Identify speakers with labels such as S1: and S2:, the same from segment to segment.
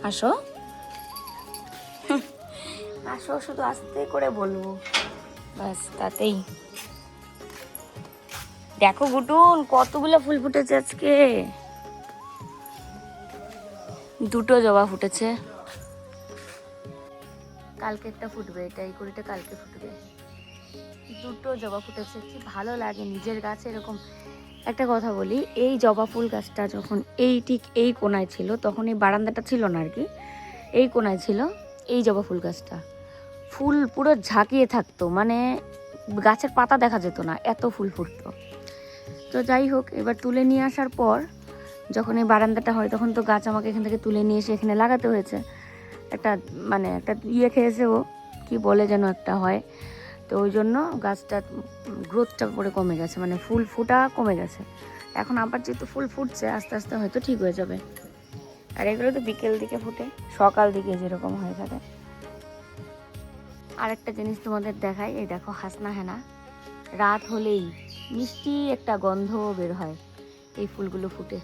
S1: আসো আসো, শুধু আস্তে করে বলবো ব্যাস, তাতেই। দেখো গুটুন কতগুলো ফুল ফুটেছে আজকে, দুটো জবা ফুটেছে, কালকে একটা ফুটবে, এটা এই কুড়িটা কালকে ফুটবে। দুটো জবা ফুটেছে, কি ভালো লাগে নিজের গাছে এরকম। একটা কথা বলি, এই জবা ফুল গাছটা যখন ঠিক এই কোনায় ছিল, তখন এই বারান্দাটা ছিল না আর কি, এই কোনায় ছিল এই জবা ফুল গাছটা, ফুল পুরো ঝাঁকিয়ে থাকতো, মানে গাছের পাতা দেখা যেত না, এত ফুল ফুটতো। তো যাই হোক, এবার তুলে নিয়ে আসার পর যখন এই বারান্দাটা হয়, তখন তো গাছ আমাকে এখান থেকে তুলে নিয়ে এসে এখানে লাগাতে হয়েছে। একটা মানে একটা খেয়েছে ও, কি বলে যেন একটা হয়, তো ওই জন্য গাছটা গ্রোথটা পরে কমে গেছে, মানে ফুল ফুটা কমে গেছে। এখন আবার যেহেতু ফুল ফুটছে, আস্তে আস্তে হয়তো ঠিক হয়ে যাবে। আর এগুলো তো বিকেল দিকে ফুটে, সকাল দিকে যেরকম হয়ে থাকে। আর একটা জিনিস তোমাদের দেখাই, এই দেখো হাসনা হেনা, রাত হলেই মিষ্টি একটা গন্ধ বের হয় এই ফুলগুলো ফুটে।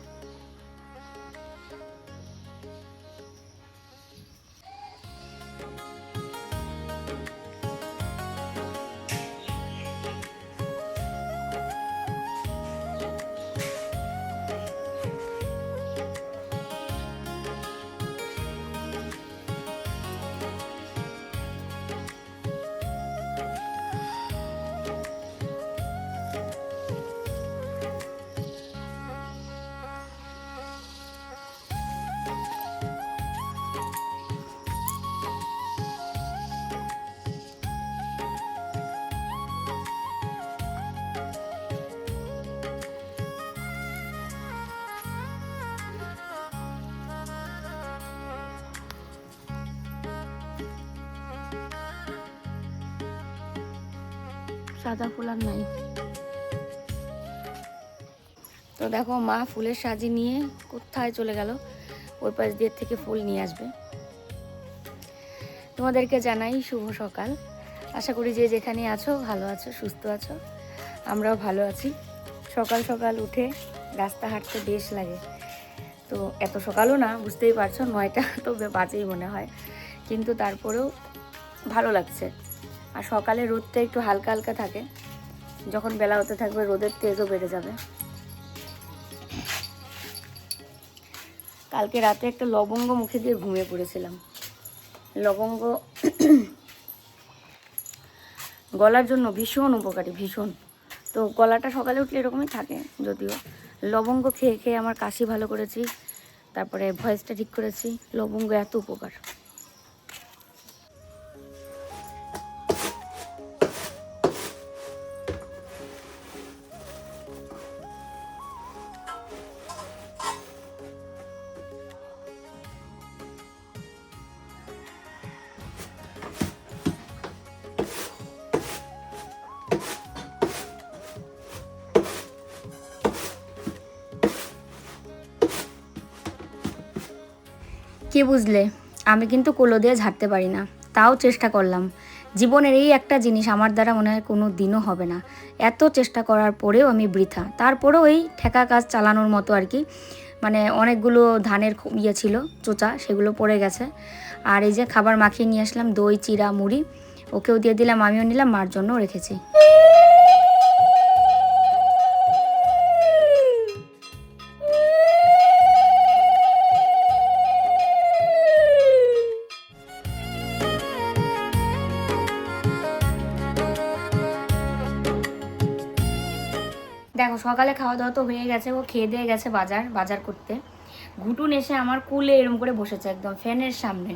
S1: সাদা ফুল আর নাই। তো দেখো মা ফুলের সাজি নিয়ে কোথায় চলে গেল, ওই পাশ দিয়ে থেকে ফুল নিয়ে আসবে। তোমাদেরকে জানাই শুভ সকাল, আশা করি যে যেখানে আছো ভালো আছো, সুস্থ আছো, আমরাও ভালো আছি। সকাল সকাল উঠে রাস্তা হাঁটতে বেশ লাগে, তো এত সকালও না, বুঝতেই পারছো 9টা তো বাজেই মনে হয়, কিন্তু তারপরেও ভালো লাগছে। আর সকালে রোদটা একটু হালকা হালকা থাকে, যখন বেলা হতে থাকবে রোদের তেজও বেড়ে যাবে। কালকে রাতে একটা লবঙ্গ মুখে দিয়ে ঘুমিয়ে পড়েছিলাম। লবঙ্গ গলার জন্য ভীষণ উপকারী, ভীষণ। তো গলাটা সকালে উঠলে এরকমই থাকে, যদিও লবঙ্গ খেয়ে খেয়ে আমার কাশি ভালো করেছি, তারপরে ভয়েসটা ঠিক করেছি। লবঙ্গ এত উপকার। কে বুঝলে, আমি কিন্তু কোলো দিয়ে ঝাড়তে পারি না, তাও চেষ্টা করলাম। জীবনের এই একটা জিনিস আমার দ্বারা মনে হয় কোনো দিনও হবে না, এত চেষ্টা করার পরেও আমি বৃথা। তারপরেও এই ঠেকা কাজ চালানোর মতো আর কি, মানে অনেকগুলো ধানের ছিল চোচা, সেগুলো পড়ে গেছে। আর এই যে খাবার মাখিয়ে নিয়ে আসলাম, দই চিরা মুড়ি, ওকেও দিয়ে দিলাম, আমিও নিলাম, মার জন্যও রেখেছি। দেখো সকালে খাওয়া দাওয়া তো হয়ে গেছে, ও খেয়ে দিয়ে গেছে বাজার করতে। ঘুটুন এসে আমার কুলে এরম করে বসেছে একদম ফ্যানের সামনে।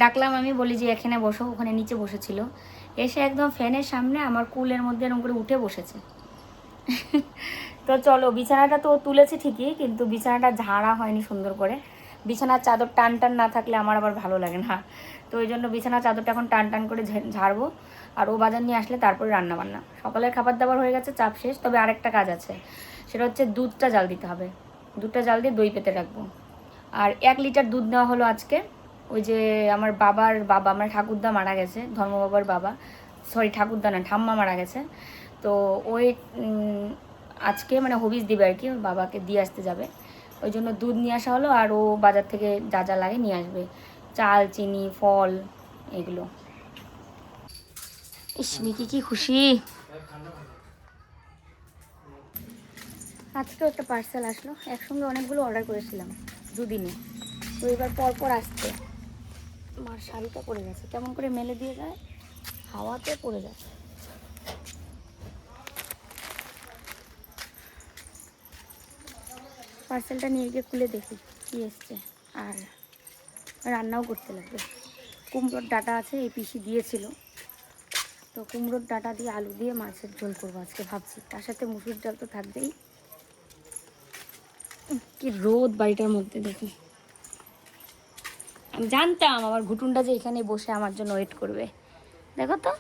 S1: ডাকলাম আমি, বলি যে এখানে বসো, ওখানে নিচে বসেছিল, এসে একদম ফ্যানের সামনে আমার কুলের মধ্যে এরম করে উঠে বসেছে। তো চলো, বিছানাটা তো তুলেছি ঠিকই, কিন্তু বিছানাটা ঝাড়া হয়নি সুন্দর করে। বিছানার চাদর টান টান না থাকলে আমার আবার ভালো লাগে না, তো ওই জন্য বিছানার চাদরটা এখন টান টান করে ঝাড়বো। আর ও বাজার নিয়ে আসলে তারপরে রান্না বান্না। সকালের খাবার দাবার হয়ে গেছে, চাপ শেষ। তবে আরেকটা কাজ আছে, সেটা হচ্ছে দুধটা জাল দিতে হবে। দুধটা জাল দিয়ে দই পেতে রাখবো। আর 1 লিটার দুধ নেওয়া হলো আজকে। ওই যে আমার বাবার বাবা, আমার ঠাকুরদা মারা গেছে, ধর্মবাবার বাবা, সরি ঠাকুরদা না, ঠাম্মা মারা গেছে। তো ওই আজকে মানে হবিজ দিবে আর কি, ওর বাবাকে দিয়ে আসতে যাবে। ওই জন্য দুধ নিয়ে আসা হলো, আর ও বাজার থেকে যা যা লাগে নিয়ে আসবে, চাল, চিনি, ফল, এগুলো। ইস, মিকি কি খুশি। আজকেও একটা পার্সেল আসলো, একসঙ্গে অনেকগুলো অর্ডার করেছিলাম দুদিনে, তো এবার পরপর আসছে। মার শাড়িটা পড়ে গেছে, কেমন করে মেলে দিয়ে যায়, হাওয়াতে পড়ে যাচ্ছে। পার্সেলটা নিয়ে গিয়ে খুলে দেখি কী এসছে, আর রান্নাও করতে লাগবে। কুমড়োর ডাঁটা আছে, এই পিসি দিয়েছিল, তো কুমড়োর ডাঁটা দিয়ে আলু দিয়ে মাছের ঝোল করবো আজকে ভাবছি, তার সাথে মুসুর ডাল তো থাকবেই। কি রোদ বাড়িটার মধ্যে, দেখি। আমি জানতাম আমার ঘুটুনটা যে এখানে বসে আমার জন্য ওয়েট করবে। দেখো তো,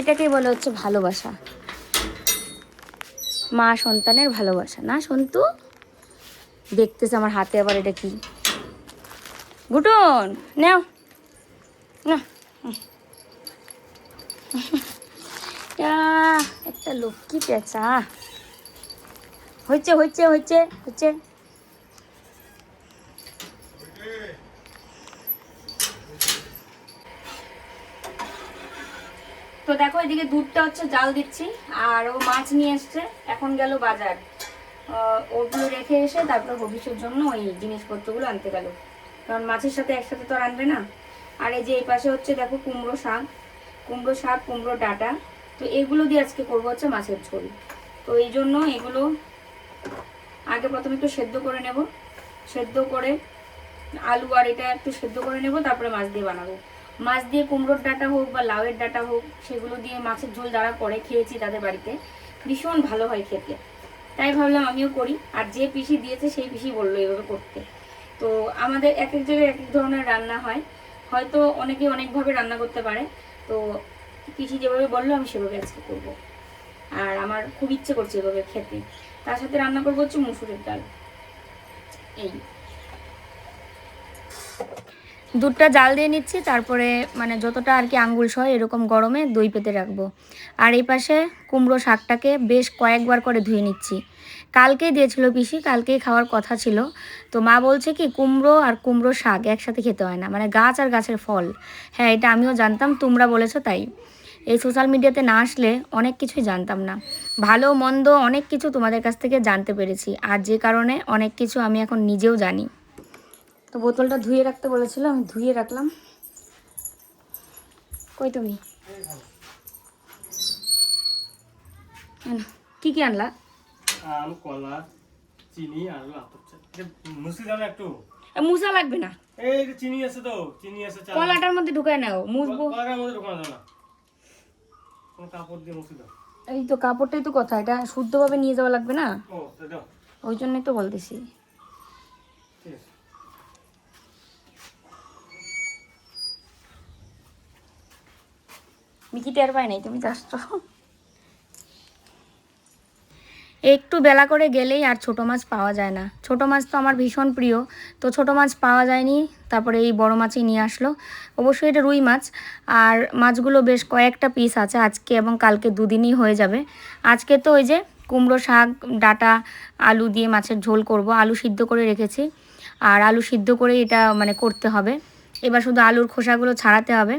S1: এটাকেই বলে হচ্ছে ভালোবাসা, মা সন্তানের ভালোবাসা না সন্তু? দেখতেছে আমার হাতে আবার এটা কি, ঘুটুন নাও না। একটা লক্ষ্মী পেঁচা হয়েছে হয়েছে হয়েছে হয়েছে। তো দেখো এদিকে দুধটা হচ্ছে জাল দিচ্ছি, আর ও মাছ নিয়ে এসছে, এখন গেল বাজার, ওগুলো রেখে এসে তারপর ভবিষ্যতের জন্য ওই জিনিসপত্রগুলো আনতে গেল, কারণ মাছের সাথে একসাথে তো আর আনবে না। আর এই যে এই পাশে হচ্ছে দেখো কুমড়ো শাক, কুমড়ো ডাঁটা, তো এগুলো দিয়ে আজকে করবো হচ্ছে মাছের ঝোল। তো এই জন্য এগুলো আগে প্রথমে একটু সেদ্ধ করে নেব, সেদ্ধ করে আলু আর এটা একটু সেদ্ধ করে নেব, তারপরে মাছ দিয়ে বানাবো। মাছ দিয়ে কুমড়োর ডাঁটা হোক বা লাউয়ের ডাঁটা হোক, সেগুলো দিয়ে মাছের ঝোল যারা করে খেয়েছি তাদের বাড়িতে, ভীষণ ভালো হয় খেতে, তাই ভাবলাম আমিও করি। আর যে পিসি দিয়েছে সেই পিসি বললো এভাবে করতে। তো আমাদের এক এক জায়গায় এক এক ধরনের রান্না হয়, হয়তো অনেকে অনেকভাবে রান্না করতে পারে, তো পিসি যেভাবে বললো আমি সেভাবে আজকে করবো। আর আমার খুব ইচ্ছে করছে এভাবে খেতে, তার সাথে রান্না করবো হচ্ছে মুসুরের ডাল। এই দুধটা জাল দিয়ে নিচ্ছি, তারপরে মানে যতটা আর কি আঙ্গুল সহ এরকম গরমে দই পেতে রাখবো। আর এই পাশে কুমড়ো শাকটাকে বেশ কয়েকবার করে ধুয়ে নিচ্ছি, কালকেই দিয়েছিল পিসি, কালকেই খাওয়ার কথা ছিল। তো মা বলছে কি কুমড়ো আর কুমড়ো শাক একসাথে খেতে হয় না, মানে গাছ আর গাছের ফল। হ্যাঁ, এটা আমিও জানতাম, তোমরা বলেছো তাই। এই সোশ্যাল মিডিয়াতে না আসলে অনেক কিছুই জানতাম না, ভালো মন্দ অনেক কিছু তোমাদের কাছ থেকে জানতে পেরেছি, আর যে কারণে অনেক কিছু আমি এখন নিজেও জানি। তো বোতলটা ধুয়ে রাখতে বলেছিল, আমি ধুয়ে রাখলাম। কই তুমি কি কি আনলা?
S2: আম, কলা, চিনি আর মুসি দাও না একটু।
S1: মুসা লাগবে না,
S2: এই যে চিনি আছে তো, চিনি আছে, চাল।
S1: কলাটার মধ্যে ঢুকায় নাও, মুছবো।
S2: কলাটার মধ্যে ঢোকানো যাবে না, কোন কাপড় দিয়ে মুছি দাও।
S1: এই তো কাপড়টাই তো কথা, এটা শুদ্ধভাবে নিয়ে যাওয়া লাগবে না,
S2: ও তো দাও,
S1: ওই জন্যই তো বলতেছি।
S2: ঠিক আছে।
S1: মিকি টের পায় নাই তুমি যাচ্ছ। একটু বেলা করে গেলেই আর ছোটো মাছ পাওয়া যায় না, ছোটো মাছ তো আমার ভীষণ প্রিয়, তো ছোটো মাছ পাওয়া যায়নি, তারপরে এই বড় মাছই নিয়ে আসলো। অবশ্যই এটা রুই মাছ, আর মাছগুলো বেশ কয়েকটা পিস আছে, আজকে এবং কালকে দুদিনই হয়ে যাবে। আজকে তো ওই যে কুমড়ো শাক, ডাঁটা, আলু দিয়ে মাছের ঝোল করব, আলু সিদ্ধ করে রেখেছি, আর আলু সিদ্ধ করে এটা মানে করতে হবে। এবার শুধু আলুর খোসাগুলো ছাড়াতে হবে,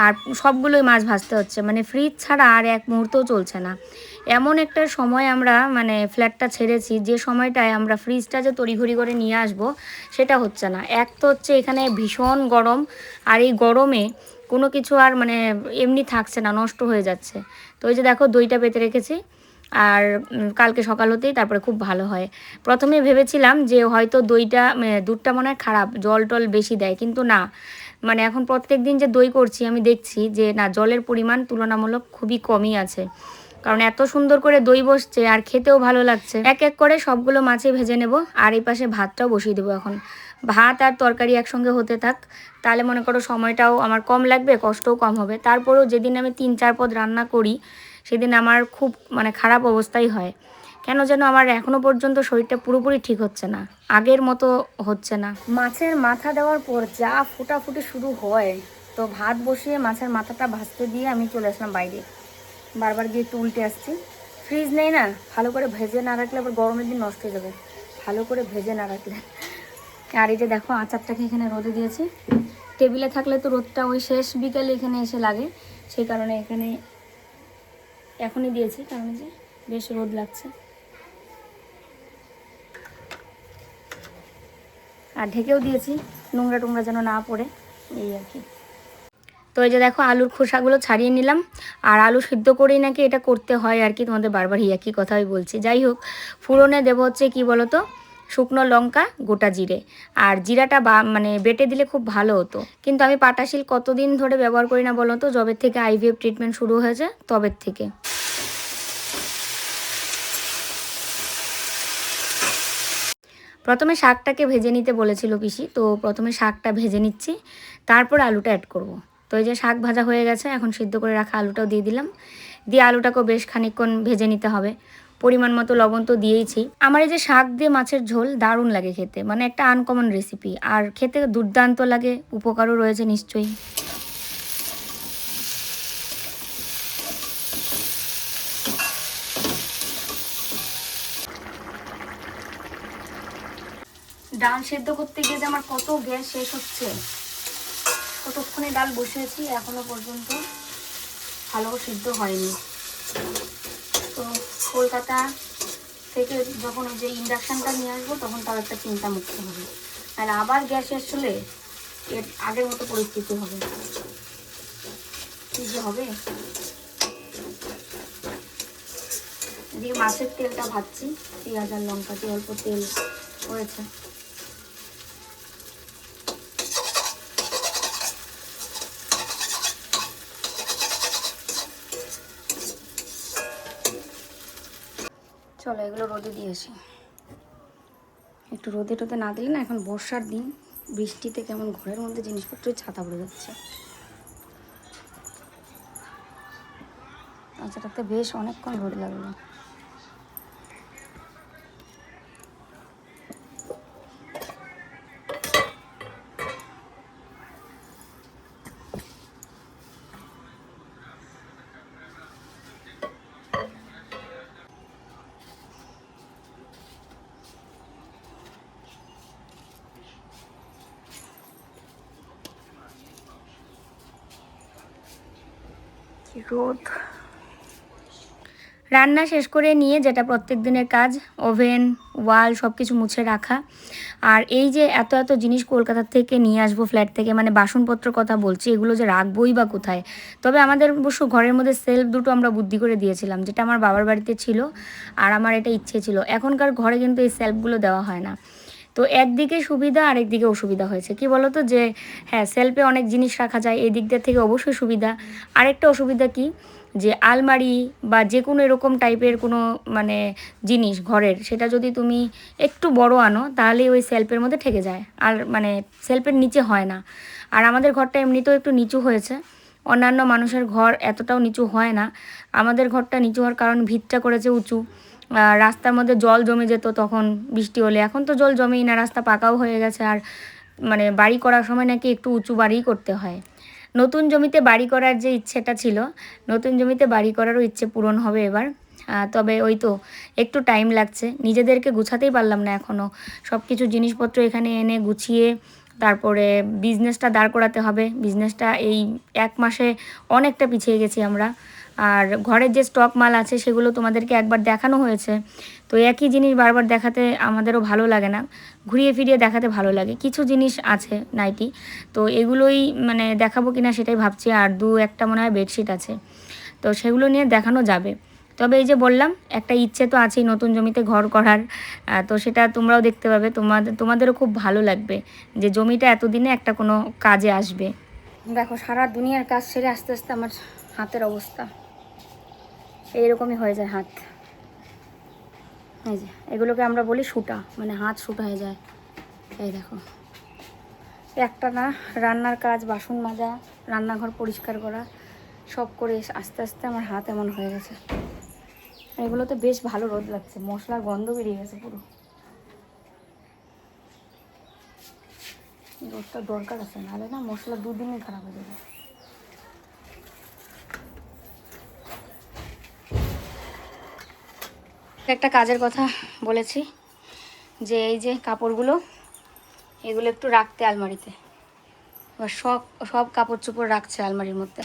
S1: আর সবগুলোই মাছ ভাজতে হচ্ছে, মানে ফ্রিজ ছাড়া আর এক মুহূর্তও চলছে না। এমন একটা সময় আমরা মানে ফ্ল্যাটটা ছেড়েছি, যে সময়টায় আমরা ফ্রিজটা যে তড়িঘড়ি করে নিয়ে আসব সেটা হচ্ছে না। এক তো হচ্ছে এখানে ভীষণ গরম, আর এই গরমে কোনো কিছু আর মানে এমনি থাকছে না, নষ্ট হয়ে যাচ্ছে। তো ওই যে দেখো দইটা পেতে রেখেছি, আর কালকে সকাল হতেই তারপরে খুব ভালো হয়। প্রথমে ভেবেছিলাম যে হয়তো দুধটা মনে হয় খারাপ, জল টল বেশি দেয়, কিন্তু না, মানে এখন প্রত্যেক দিন যে দই করছি আমি দেখছি যে না, জলের পরিমাণ তুলনামূলক খুবই কমই আছে, কারণ এত সুন্দর করে দই বসছে আর খেতেও ভালো লাগছে। এক এক করে সবগুলো মাছে ভেজে নেব, আর এই পাশে ভাতটাও বসিয়ে দেবো। এখন ভাত আর তরকারি একসঙ্গে হতে থাক, তাহলে মনে করো সময়টাও আমার কম লাগবে, কষ্টও কম হবে। তারপরেও যেদিন আমি 3-4 পদ রান্না করি সেদিন আমার খুব মানে খারাপ অবস্থাই হয়, কেন যেন আমার এখনও পর্যন্ত শরীরটা পুরোপুরি ঠিক হচ্ছে না, আগের মতো হচ্ছে না। মাছের মাথা দেওয়ার পর যা ফুটাফুটি শুরু হয়, তো ভাত বসিয়ে মাছের মাথাটা ভাজতে দিয়ে আমি চলে আসলাম বাইরে, বারবার গিয়ে একটু উল্টে আসছি। ফ্রিজ নেই না, ভালো করে ভেজে না রাখলে আবার গরমের দিন নষ্ট হয়ে যাবে। ভালো করে ভেজে না রাখলে। আর এই যে দেখো আচারটাকে এখানে রোদে দিয়েছি। টেবিলে থাকলে তো রোদটা ওই শেষ বিকালে এখানে এসে লাগে, সেই কারণে এখানে এখনই দিয়েছি, কারণ যে বেশ রোদ লাগছে। আর ঢেকেও দিয়েছি নোংরা টোংরা যেন না পড়ে, এই আর কি। তো এই যে দেখো আলুর খোসাগুলো ছাড়িয়ে নিলাম। আর আলু সিদ্ধ করেই নাকি এটা করতে হয় আর কি, তোমাদের বারবার একই কথাই বলছি। যাই হোক, ফোড়নে দেবো হচ্ছে কি বলো তো, শুকনো লঙ্কা, গোটা জিরে। আর জিরাটা মানে বেটে দিলে খুব ভালো হতো, কিন্তু আমি পাটাশিল কতদিন ধরে ব্যবহার করি না বলো তো, যবের থেকে আইভিএফ ট্রিটমেন্ট শুরু হয়েছে তবের থেকে। প্রথমে শাকটাকে ভেজে নিতে বলেছিল পিসি, তো প্রথমে শাকটা ভেজে নিচ্ছি, তারপর আলুটা অ্যাড করব। তো এই যে শাক ভাজা হয়ে গেছে, এখন সিদ্ধ করে রাখা আলুটাও দিয়ে দিলাম। দিয়ে আলুটাকেও বেশ খানিকক্ষণ ভেজে নিতে হবে। পরিমাণ মতো লবণ তো দিয়েইছি। আমার এই যে শাক দিয়ে মাছের ঝোল দারুণ লাগে খেতে, মানে একটা আনকমন রেসিপি, আর খেতে দুর্দান্ত লাগে, উপকারও রয়েছে নিশ্চয়ই। ডাল সেদ্ধ করতে গিয়ে যে আমার কত গ্যাস শেষ হচ্ছে, কতক্ষণে ডাল বসিয়েছি এখনো পর্যন্ত ভালো সিদ্ধ হয়নি। তো কলকাতা থেকে যখন ওই যে ইন্ডাকশানটা নিয়ে আসবো তখন তার একটা চিন্তা মুক্ত হবে, আর আবার গ্যাস শেষ হলে এর আগের মতো পরিস্থিতি হবে, কী যে হবে। এদিকে মাছের তেলটা ভাজছি, পেঁয়াজ আর লঙ্কা দিয়ে অল্প তেল হয়েছে। চলো এগুলো রোদে দিয়ে আসি। একটু রোদে টোদে না দিলে না, এখন বর্ষার দিন, বৃষ্টিতে কেমন ঘরের মধ্যে জিনিসপত্র ছাতা পড়ে যাচ্ছে। আচ্ছাটাতে বেশ অনেকক্ষণ রোদ লাগলো। রোদ। রান্না শেষ করে নিয়ে যেটা প্রত্যেক দিনের কাজ, ওভেন, ওয়াল সব কিছু মুছে রাখা। আর এই যে এত এত জিনিস কলকাতা থেকে নিয়ে আসবো ফ্ল্যাট থেকে, মানে বাসনপত্র কথা বলছি, এগুলো যে রাখবোই বা কোথায়। তবে আমাদের অবশ্য ঘরের মধ্যে সেলফ দুটো আমরা বুদ্ধি করে দিয়েছিলাম, যেটা আমার বাবার বাড়িতে ছিল, আর আমার এটা ইচ্ছে ছিল। এখনকার ঘরে কিন্তু এই সেলফগুলো দেওয়া হয় না। তো একদিকে সুবিধা আর একদিকে অসুবিধা হয়েছে, কি বলো তো, যে হ্যাঁ সেলফে অনেক জিনিস রাখা যায়, এই দিকটার থেকে অবশ্যই সুবিধা। আরেকটা অসুবিধা কি, যে আলমারি বা যে কোনো এরকম টাইপের কোনো মানে জিনিস ঘরের, সেটা যদি তুমি একটু বড় আনো তাহলে ওই সেলফের মধ্যে ঠেকে যায়, আর মানে সেলফের নিচে হয় না। আর আমাদের ঘরটা এমনিতেও একটু নিচু হয়েছে, অন্যান্য মানুষের ঘর এতটাও নিচু হয় না। আমাদের ঘরটা নিচু হওয়ার কারণ ভিতটা করেছে উঁচু। রাস্তার মধ্যে জল জমে যেত তখন বৃষ্টি হলে, এখন তো জল জমেই না, রাস্তা পাকাও হয়ে গেছে। আর মানে বাড়ি করার সময় নাকি একটু উঁচু বাড়িই করতে হয়। নতুন জমিতে বাড়ি করার যে ইচ্ছেটা ছিল, নতুন জমিতে বাড়ি করারও ইচ্ছে পূরণ হবে এবার। তবে ওই তো একটু টাইম লাগছে, নিজেদেরকে গুছাতেই পারলাম না এখনও। সব কিছু জিনিসপত্র এখানে এনে গুছিয়ে তারপরে বিজনেসটা দাঁড় করাতে হবে। বিজনেসটা এই 1 মাসে অনেকটা পিছিয়ে গেছি আমরা। আর ঘরের যে স্টক মাল আছে সেগুলো তোমাদেরকে একবার দেখানো হয়েছে, তো একই জিনিস বারবার দেখাতে আমাদেরও ভালো লাগে না, ঘুরিয়ে ফিরিয়ে দেখাতে ভালো লাগে। কিছু জিনিস আছে নাইটি, তো এগুলোই মানে দেখাবো কিনা সেটাই ভাবছি। আর 2-1টা মনে হয় বেডশিট আছে, তো সেগুলো নিয়ে দেখানো যাবে। তবে এই যে বললাম, একটা ইচ্ছে তো আছেই নতুন জমিতে ঘর করার, তো সেটা তোমরাও দেখতে পাবে, তোমাদেরও খুব ভালো লাগবে যে জমিটা এতদিনে একটা কোনো কাজে আসবে। দেখো সারা দুনিয়ার কাজ সেরে আস্তে আস্তে আমার হাতের অবস্থা এইরকমই হয়ে যায় হাত। এই যে এগুলোকে আমরা বলি সুটা, মানে হাত সুটা হয়ে যায়। এই দেখো, একটা না রান্নার কাজ, বাসন মাজা, রান্নাঘর পরিষ্কার করা সব করে আস্তে আস্তে আমার হাত এমন হয়ে গেছে। এগুলোতে বেশ ভালো রোদ লাগছে, মশলার গন্ধ বেরিয়ে গেছে পুরো। রোদটা দরকার আছে, নাহলে না মশলা 2 দিনই খারাপ হয়ে যাবে। একটা কাজের কথা বলেছি, যে এই যে কাপড়গুলো, এগুলো একটু রাখতে আলমারিতে। এবার সব সব কাপড় চোপড় রাখছে আলমারির মধ্যে।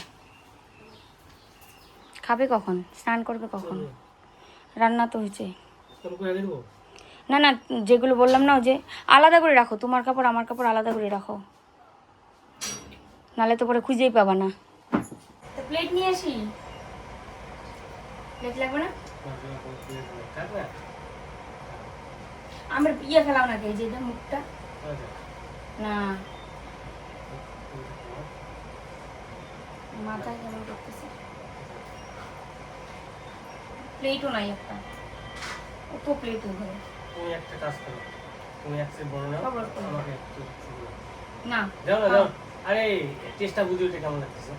S1: খাবে কখন? স্নান করবে কখন? রান্না তো হয়েছে। না না, যেগুলো বললাম না, ওই যে আলাদা করে রাখো, তোমার কাপড় আমার কাপড় আলাদা করে রাখো, নাহলে তো পরে খুঁজেই পাবা না। তো প্লেট নিয়ে আসি। প্লেট লাগবে না? আমার ইয়ে ফেলাও নাকি, এই যে এটা মুখটা না, মাথা কেমন করতেছে। প্লেটও নাই একটা, অত প্লেট ওই ঘরে।
S2: তুমি একটা কাজ করো, তুমি এক সেট বড় নাও,
S1: খবর করো।
S2: আমাকে একটু ছোট নাও।
S1: না
S2: দাও না দাও। আরে টেস্টটা বুঝি ওটা কেমন লাগতেছে।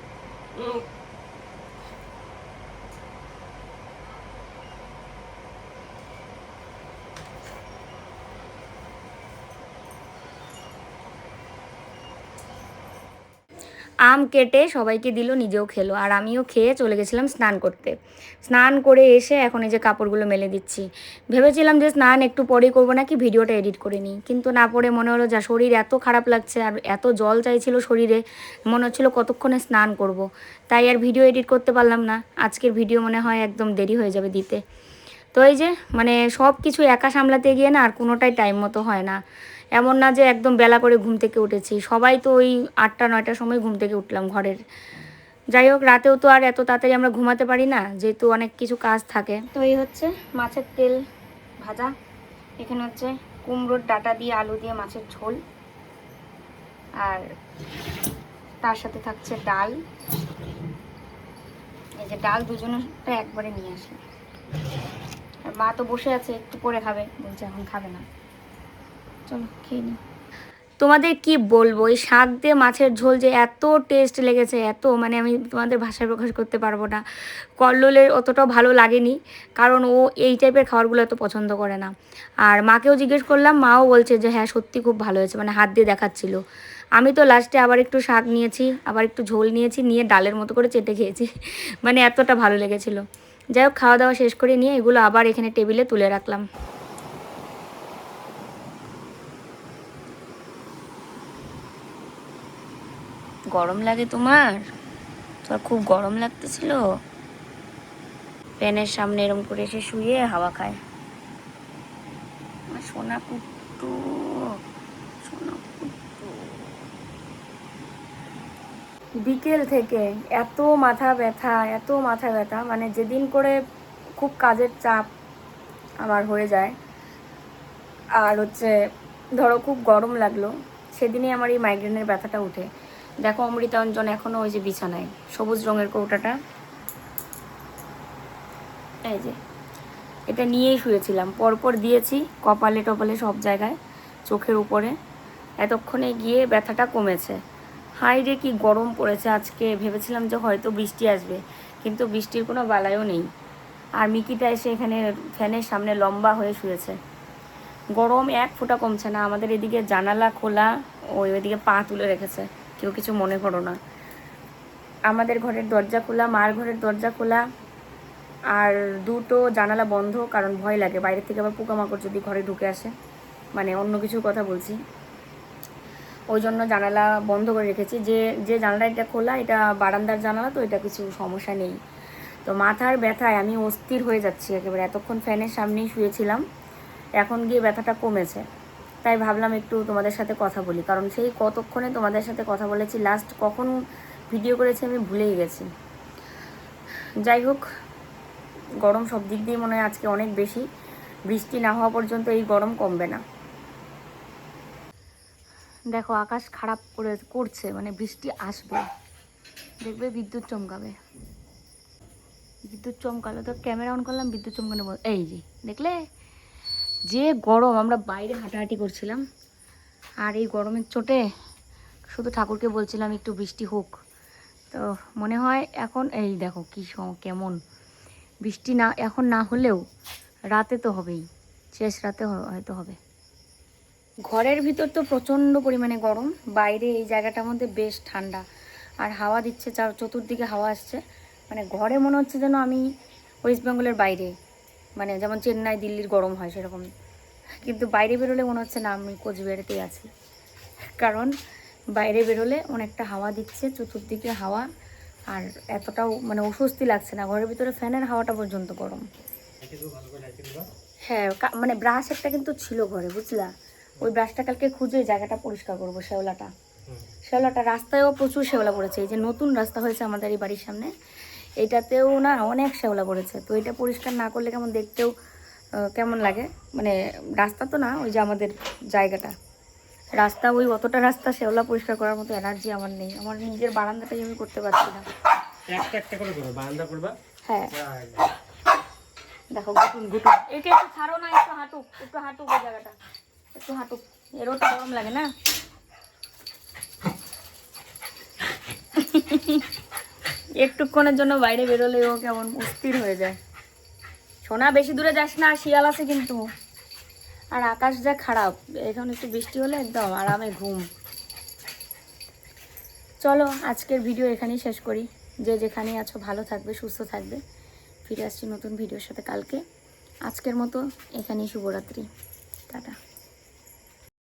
S1: আম কেটে সবাইকে দিল, নিজেও খেলো, আর আমিও খেয়ে চলে গেছিলাম স্নান করতে। স্নান করে এসে এখন এই যে কাপড়গুলো মেলে দিচ্ছি। ভেবেছিলাম যে স্নান একটু পরেই করবো নাকি ভিডিওটা এডিট করে নিই, কিন্তু না পরে মনে হলো যা শরীর এত খারাপ লাগছে আর এত জল চাইছিল শরীরে, মনে হচ্ছিলো কতক্ষণে স্নান করব। তাই আর ভিডিও এডিট করতে পারলাম না। আজকের ভিডিও মনে হয় একদম দেরি হয়ে যাবে দিতে। তো এই যে মানে সব কিছু একা সামলাতে গিয়ে না আর কোনোটাই টাইম মতো হয় না। এমন না যে একদম বেলা করে ঘুম থেকে উঠেছি, সবাই তো ওই 8টা 9টার সময় ঘুম থেকে উঠলাম ঘরের। যাই হোক, রাতেও তো আর এত তাড়াতাড়ি আমরা ঘুমাতে পারি না, যেহেতু অনেক কিছু কাজ থাকে। তো এই হচ্ছে মাছের তেল ভাজা, এখানে হচ্ছে কুমড়োর ডাঁটা দিয়ে আলু দিয়ে মাছের ঝোল, আর তার সাথে থাকছে ডাল। এই যে ডাল দুজনেরটা একবারে নিয়ে আসি। আর মা তো বসে আছে, একটু পরে খাবে, বলছে এখন খাবে না। চলো খেয়ে নিই। তোমাদের কি বলবো, এই শাক দিয়ে মাছের ঝোল যে এত টেস্ট লেগেছে, এত মানে আমি তোমাদের ভাষায় প্রকাশ করতে পারবো না। কল্লোলের অতটাও ভালো লাগেনি, কারণ ও এই টাইপের খাবারগুলো এত পছন্দ করে না। আর মাকেও জিজ্ঞেস করলাম, মাও বলছে যে হ্যাঁ সত্যি খুব ভালো হয়েছে, মানে হাত দিয়ে দেখাচ্ছিল। আমি তো লাস্টে আবার একটু শাক নিয়েছি, আবার একটু ঝোল নিয়েছি, নিয়ে ডালের মতো করে চেটে খেয়েছি। মানে এতটা ভালো লেগেছিলো। যাই হোক, খাওয়া দাওয়া শেষ করে নিয়ে এগুলো আবার এখানে টেবিলে তুলে রাখলাম। গরম লাগে তোমার? তোর খুব গরম লাগতেছিল? ফ্যানের সামনে এরম করে এসে শুয়ে হাওয়া খায়। আমার সোনা কুট্টু, সোনা কুট্টু। বিকেল থেকে এত মাথা ব্যথা, এত মাথা ব্যথা, মানে যেদিন করে খুব কাজের চাপ আমার হয়ে যায় আর হচ্ছে ধরো খুব গরম লাগলো, সেদিনই আমার এই মাইগ্রেনের ব্যথাটা উঠে। দেখো অমৃতাঞ্জন এখনও ওই যে বিছানায়, সবুজ রঙের কৌটাটা, এই যে এটা নিয়েই শুয়েছিলাম, পরপর দিয়েছি কপালে টপালে সব জায়গায়, চোখের উপরে। এতক্ষণে গিয়ে ব্যথাটা কমেছে। হাই রে কি গরম পড়েছে আজকে, ভেবেছিলাম যে হয়তো বৃষ্টি আসবে, কিন্তু বৃষ্টির কোনো বালাইও নেই। আর মিকিটা এসে এখানে ফ্যানের সামনে লম্বা হয়ে শুয়েছে। গরম এক ফোঁটা কমছে না। আমাদের এদিকে জানালা খোলা, ওইদিকে পা তুলে রেখেছে, কেউ কিছু মনে করো না। আমাদের ঘরের দরজা খোলা, মার ঘরের দরজা খোলা, আর দুটো জানালা বন্ধ, কারণ ভয় লাগে বাইরে থেকে আবার পোকামাকড় যদি ঘরে ঢুকে আসে, মানে অন্য কিছুর কথা বলছি, ওই জন্য জানালা বন্ধ করে রেখেছি। যে যে জানালাটা খোলা এটা বারান্দার জানালা, তো এটা কিছু সমস্যা নেই। তো মাথার ব্যথায় আমি অস্থির হয়ে যাচ্ছি একেবারে। এতক্ষণ ফ্যানের সামনেই শুয়েছিলাম, এখন গিয়ে ব্যথাটা কমেছে, তাই ভাবলাম একটু তোমাদের সাথে কথা বলি, কারণ সেই কতক্ষণে তোমাদের সাথে কথা বলেছি, লাস্ট কখন ভিডিও করেছি আমি ভুলেই গেছি। যাই হোক, গরম সব দিক দিয়ে মনে হয় আজকে অনেক বেশি। বৃষ্টি না হওয়া পর্যন্ত এই গরম কমবে না। দেখো আকাশ খারাপ করছে, মানে বৃষ্টি আসবে, দেখবে বিদ্যুৎ চমকাবে। বিদ্যুৎ চমকালো তো ক্যামেরা অন করলাম, বিদ্যুৎ চমকানো এই যে দেখলে, যে গরম। আমরা বাইরে হাঁটাহাঁটি করছিলাম, আর এই গরমের চোটে শুধু ঠাকুরকে বলছিলাম একটু বৃষ্টি হোক। তো মনে হয় এখন এই দেখো কি কেমন বৃষ্টি, না এখন না হলেও রাতে তো হবেই, শেষ রাতে হয়তো হবে। ঘরের ভিতর তো প্রচণ্ড পরিমাণে গরম, বাইরে এই জায়গাটার মধ্যে বেশ ঠান্ডা, আর হাওয়া দিচ্ছে, চতুর্দিকে হাওয়া আসছে। মানে ঘরে মনে হচ্ছে যেন আমি ওয়েস্ট বেঙ্গলের বাইরে, মানে যেমন চেন্নাই দিল্লির গরম হয় সেরকম। কিন্তু বাইরে বেরোলে মনে হচ্ছে না আমি কোচবিহারেতেই আছি, কারণ বাইরে বেরোলে অনেকটা হাওয়া দিচ্ছে, চতুর্দিকে হাওয়া, আর এতটাও মানে অস্বস্তি লাগছে না। ঘরের ভিতরে ফ্যানের হাওয়াটা পর্যন্ত গরম। হ্যাঁ, মানে ব্রাশ একটা কিন্তু ছিল ঘরে, বুঝলা? ওই ব্রাশটা কালকে খুঁজে জায়গাটা পরিষ্কার করবো, শ্যাওলাটা। শ্যাওলাটা রাস্তায়ও প্রচুর শ্যাওলা পড়েছে। এই যে নতুন রাস্তা হয়েছে আমাদের এই বাড়ির সামনে, এটাতেও না অনেক শ্যাওলা পড়েছে। তো এটা পরিষ্কার না করলে কেমন দেখতেও কেমন লাগে, মানে রাস্তা তো না, ওই যে আমাদের জায়গাটা রাস্তা, ওই অতটা রাস্তা শ্যাওলা পরিষ্কার করার মতো এনার্জি আমার নেই। আমার নিজের বারান্দাটাই আমি করতে পারছি না।
S2: একটা একটা করে করো, বারান্দা করবা।
S1: হ্যাঁ দেখো, ঘুটুন ঘুটুন, এটা একটু ছাড়ো না, একটু হাঁটুক, একটু হাঁটুক ওই জায়গাটা, একটু হাঁটুক, এরও তো গরম লাগে না। একটুক্ষণের জন্য বাইরে বেরোলেও কেমন অস্থির হয়ে যায়। সোনা বেশি দূরে যাস না, শিয়াল আছে কিন্তু। আর আকাশ যা খারাপ, এখন একটু বৃষ্টি হলে একদম আরামে ঘুম। চলো আজকের ভিডিও এখানেই শেষ করি। যে যেখানেই আছো ভালো থাকবে, সুস্থ থাকবে। ফিরে আসছি নতুন ভিডিওর সাথে কালকে। আজকের মতো এখানেই শুভরাত্রি, টাটা।